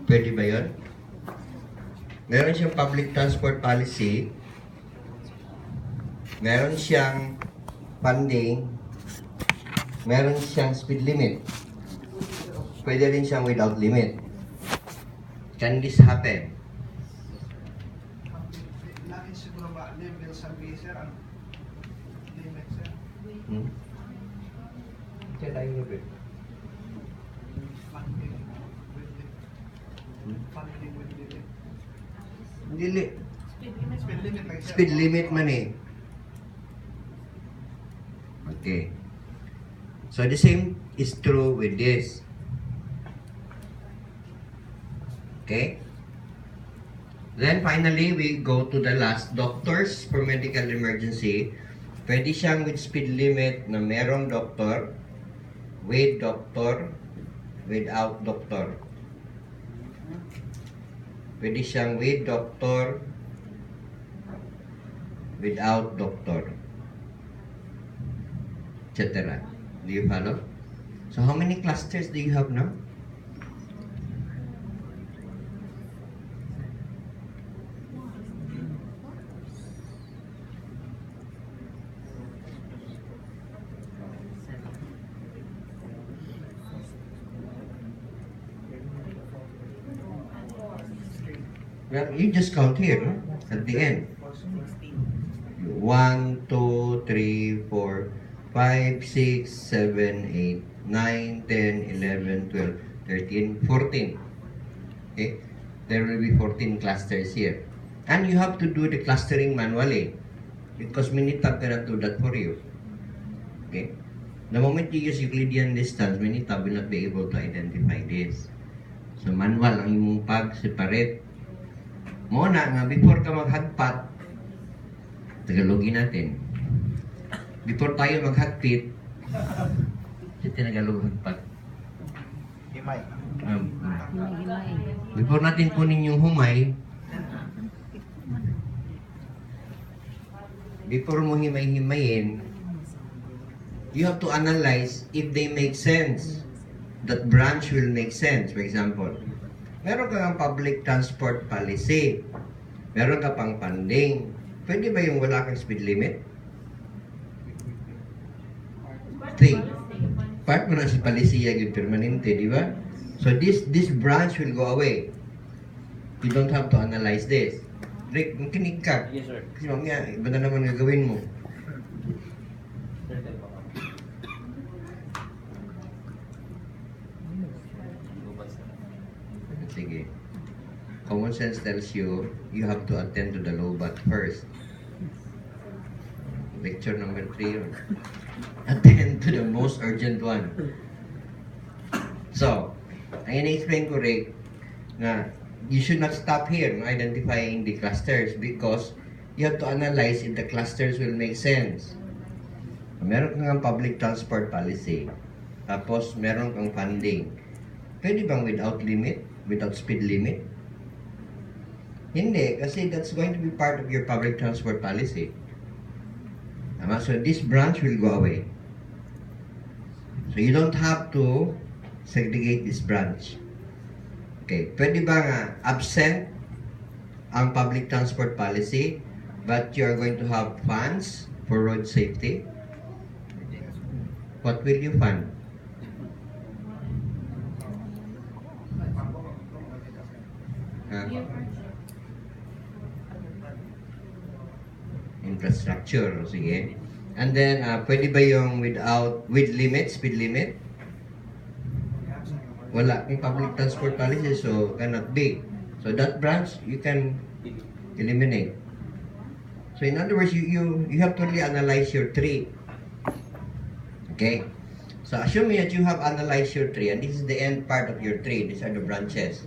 Pwede ba yun? Meron siyang public transport policy. Meron siyang funding. Meron siyang speed limit. Pwede rin siyang without limit. Can this happen? Lagi siguro ba level service sir ang limit sir. Kaya tayo limit. Funding with limit. Dili. Speed limit like sir. Speed limit man eh. Okay. So the same is true with this. Okay? Then finally, we go to the last. Doctors for medical emergency. Pwede siyang with speed limit na merong doctor, with doctor, without doctor. Pwede siyang with doctor, without doctor, etc. Do you follow? So how many clusters do you have now? Well, you just count here, no? At the end. 1, 2, 3, 4, 5, 6, 7, 8, 9, 10, 11, 12, 13, 14. Okay? There will be 14 clusters here. And you have to do the clustering manually because Minitab cannot do that for you. Okay? The moment you use Euclidean distance, Minitab will not be able to identify this. So manual ang imong pag-separate. Muna nga, before ka maghagpat, Tagalogin natin. Before tayo maghagpit, sa Tagalog hagpat. Himay. Before natin kunin yung humay, before mo himay-himayin, you have to analyze if they make sense. That branch will make sense. For example, meron kang public transport policy. Meron ka pang funding. Pwede ba yung wala kang speed limit? 3. Part mo na sa palisiya yung permanente, di ba? So this branch will go away. You don't have to analyze this. Rick, makinig ka. Yes, sir. Kasi mamaya, iba na naman gagawin mo. Sige. Common sense tells you, you have to attend to the low bat first. Lecture number 3 yun. Attend to the most urgent one. So, ang ina-explain ko, Rick, na you should not stop here no, identifying the clusters because you have to analyze if the clusters will make sense. Meron kang public transport policy. Tapos, meron kang funding. Pwede bang without limit? Without speed limit? Hindi, kasi that's going to be part of your public transport policy. So this branch will go away. So you don't have to segregate this branch. Okay, pwede ba nga absent ang public transport policy but you're going to have funds for road safety? What will you fund? Infrastructure, sige. And then, pwede ba yung with limit, speed limit? Wala yung public transport policy, so cannot be. So that branch, you can eliminate. So in other words, you have to really analyze your tree. Okay? So assuming that you have analyzed your tree, and this is the end part of your tree, these are the branches.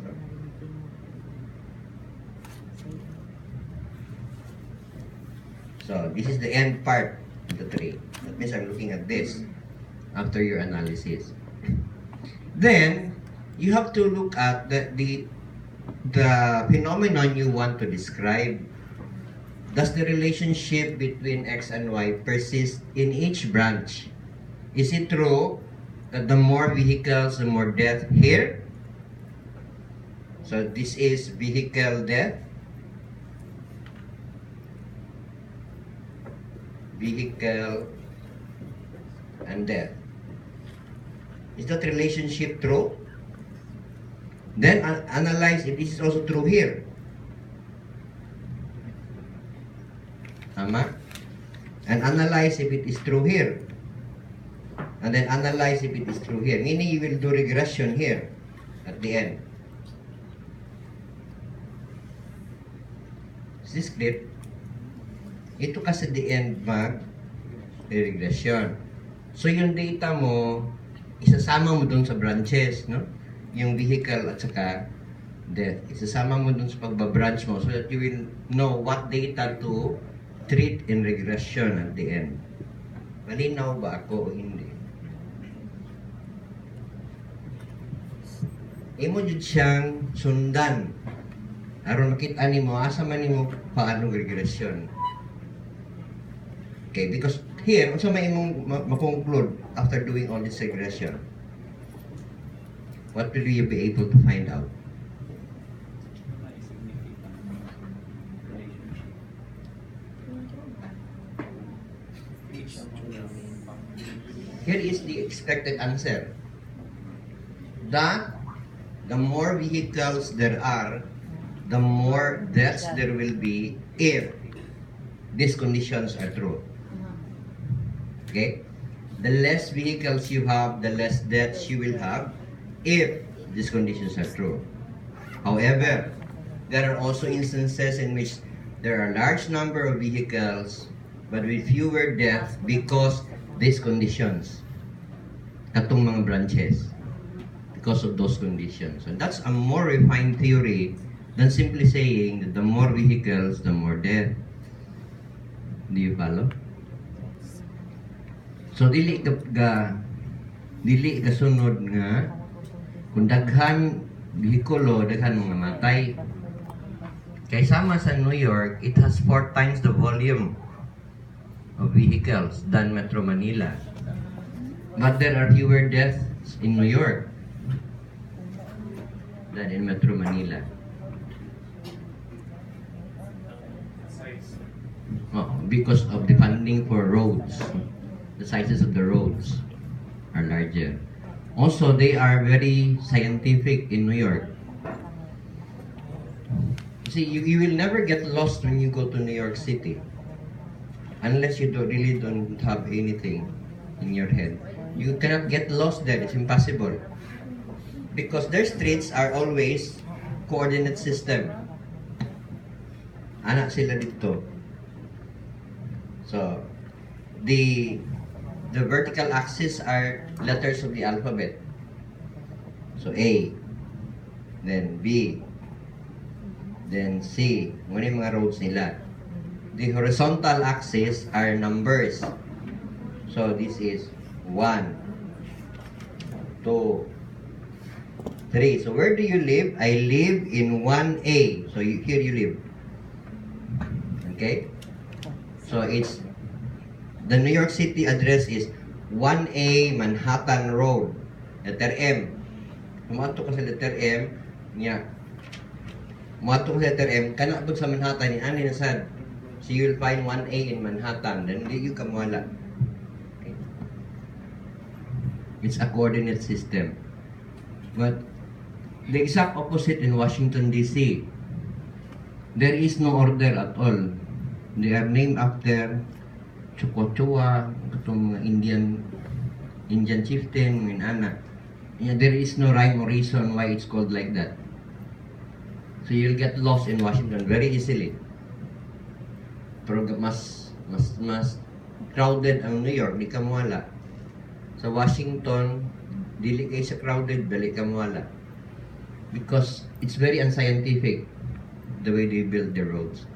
So this is the end part of the tree. That means I'm looking at this after your analysis. Then you have to look at the phenomenon you want to describe. Does the relationship between X and Y persist in each branch? Is it true that the more vehicles, the more death here? So this is vehicle death, vehicle and death. Is that relationship true? Then analyze if this is also true here. Tama? And analyze if it is true here. And then analyze if it is true here. Meaning you will do regression here at the end. Is this clear? Ito kasi the end mag-regression. So yung data mo, isasama mo dun sa branches, no? Yung vehicle at saka death. Isasama mo dun sa pagbabranch mo so that you will know what data to treat in regression at the end. Malinaw ba ako o hindi? Imo jud siyang sundan. Aron makita nimo asa man nimo paano regression. Okay, because here, unsa may imong ma-conclude after doing all this regression? What will you be able to find out? Here is the expected answer. That the more vehicles there are, the more deaths there will be if these conditions are true. Okay? The less vehicles you have, the less deaths you will have if these conditions are true. However, there are also instances in which there are a large number of vehicles but with fewer deaths because these conditions. Katong mga branches. Because of those conditions. And that's a more refined theory than simply saying that the more vehicles, the more death. Do you follow? So dili kasunod nga kung daghan behikulo, daghan mga matay. Kay sama sa New York, it has 4 times the volume of vehicles than Metro Manila. But there are fewer deaths in New York than in Metro Manila. Oh, because of the funding for roads. The sizes of the roads are larger. Also, they are very scientific in New York. See, you will never get lost when you go to New York City. Unless you really don't have anything in your head. You cannot get lost there. It's impossible. Because their streets are always coordinate system. Anak sila dito. So, the vertical axis are letters of the alphabet. So, A, then B, then C. Muna yung mga roads nila. The horizontal axis are numbers. So, this is 1, 2, 3. So, where do you live? I live in 1A. So, here you live. Okay? So, it's the New York City address is 1A Manhattan Road. Letter M. Muato ka sa letter M, niya. Muato ka sa letter M, kanabot sa Manhattan, ni ani na sad. So, you will find 1A in Manhattan. Then, hindi you kamwala. Okay. It's a coordinate system. But, the exact opposite in Washington, D.C. There is no order at all. They are named after Chokochua, itong mga Indian chieftain, minana. Yeah, there is no rhyme or reason why it's called like that. So you'll get lost in Washington very easily. Pero mas crowded ang New York, di ka mawala. Sa Washington, dili kay sa crowded, dali ka mawala. Because it's very unscientific the way they build their roads.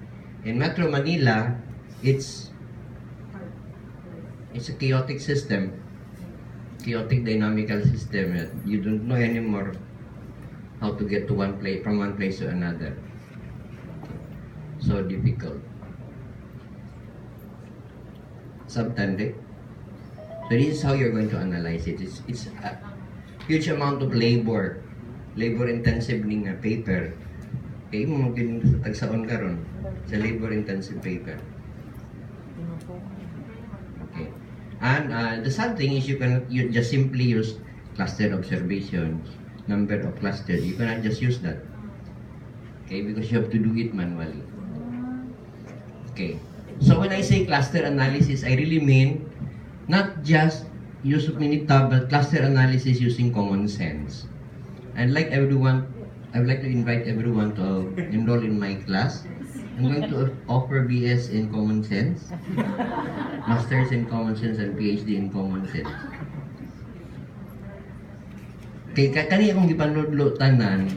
In Metro Manila, it's a chaotic system, chaotic dynamical system. You don't know anymore how to get to from one place to another. So difficult. Subtende. So this is how you're going to analyze it. It's a huge amount of labor labor-intensive ning paper. Kaya mo maging sa tagsaon karon sa labor-intensive paper. Okay. And the sad thing is you just simply use cluster observations, number of clusters. You cannot just use that. Okay, because you have to do it manually. Okay. So when I say cluster analysis, I really mean not just use of Minitab, but cluster analysis using common sense. And like everyone, I would like to invite everyone to enroll in my class. I'm going to offer BS in Common Sense, Masters in Common Sense, and PhD in Common Sense. Kaya kaniya kong gipanudlo-tanan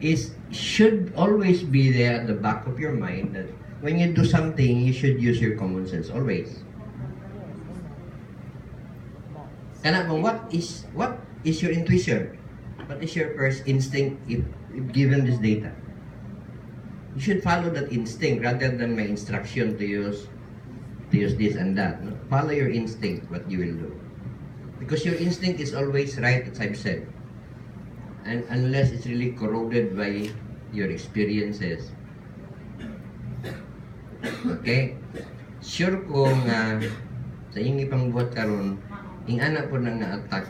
is should always be there at the back of your mind that when you do something, you should use your common sense always. Kana kung what is your intuition? What is your first instinct if given this data? You should follow that instinct rather than my instruction to use this and that. No? Follow your instinct, what you will do. Because your instinct is always right, as I've said. And unless it's really corroded by your experiences. Okay? Sure kung sa inyong ipangbuhat karon, ing anak po nang na-attack.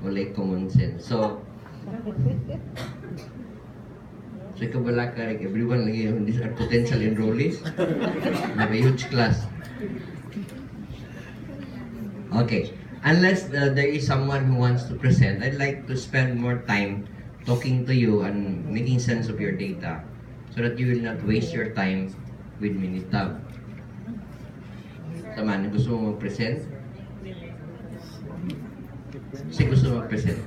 Wala common sense. So ikaw bala ka, like, everyone, these are potential enrollees. Have a huge class. Okay. Unless there is someone who wants to present, I'd like to spend more time talking to you and making sense of your data so that you will not waste your time with Minitab. Tama, gusto mo mag-present? Kasi gusto mo mag-present.